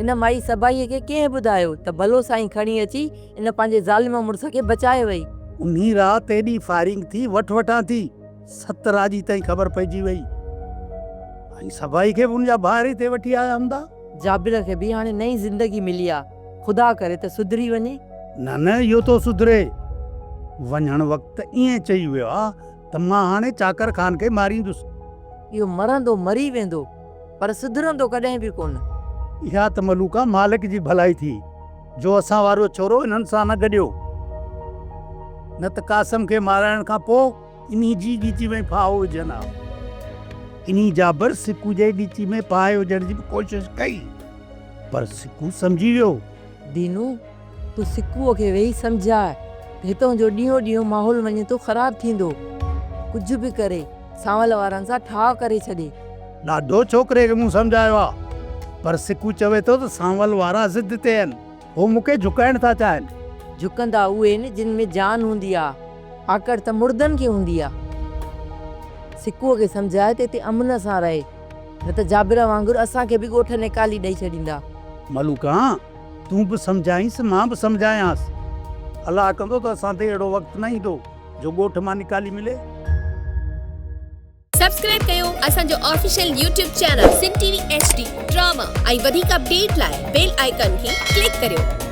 इन माई सभाईअ खे कंहिं ॿुधायो त भलो साईं खणी अची इन पंहिंजे ज़ालिम मुड़ुस खे बचाए वई। उन्ही राति एॾी फायरिंग थी वठां थी 7 राजी ताईं ख़बर पइजी वई। ऐं सभाई खे बि उनजा ॿाहिरि ई ते वठी आया हूंदा। जाबिर खे बि हाणे नई ज़िंदगी मिली आहे, ख़ुदा करे त सुधरी वञे। न न इहो तो सुधरे। वञण वक़्तु ईअं चई वियो आहे त मां हाणे चाकर खान खे मारींदुसि। इहो मरंदो मरी वेंदो पर सुधरंदो कॾहिं बि कोन। इहा त मलूका मालिक जी भलाई थी जो असां वारो छोरो इन्हनि सां न गॾियो, न त कासम खे माराइण खां पोइ इन्ही जी ॾीची में फाहो विझनि हा। इन्ही जाबर सिकू जे ॾीची में पाए विझण जी कोशिशि कई पर सिकू सम्झी वियो। दीनू तूं सिकूअ खे वेही सम्झाए, हितां जो ॾींहों ॾींहों माहौल वञे थो ख़राब थींदो। कुझु बि करे सांवल वारनि सां ठाह करे छॾे। ॾाढो छोकिरे खे मूं सम्झायो आहे पर सिकू चवे थो त सांवल वारा ज़िद ते आहिनि, हो मूंखे झुकाइण था चाहिनि। झुकंदा उहे न जिन में जान हूंदी आहे, आकड़ त मुर्दनि खे हूंदी आहे। सिकूअ खे सम्झाए त हिते अमन सां रहे, न त जाबिर वांगुरु असांखे बि ॻोठ निकाली ॾेई छॾींदा। मलूका तूं बि सम्झाईंसि मां बि सम्झायांसि। अलाह कंदो त असां ते अहिड़ो वक़्तु न ईंदो जो ॻोठ मां निकाली मिले। सब्सक्राइब कयो असांजो official YouTube channel Sindh TV HD drama ऐं वधीक अपडेट लाइ बेल आइकन खे क्लिक करियो।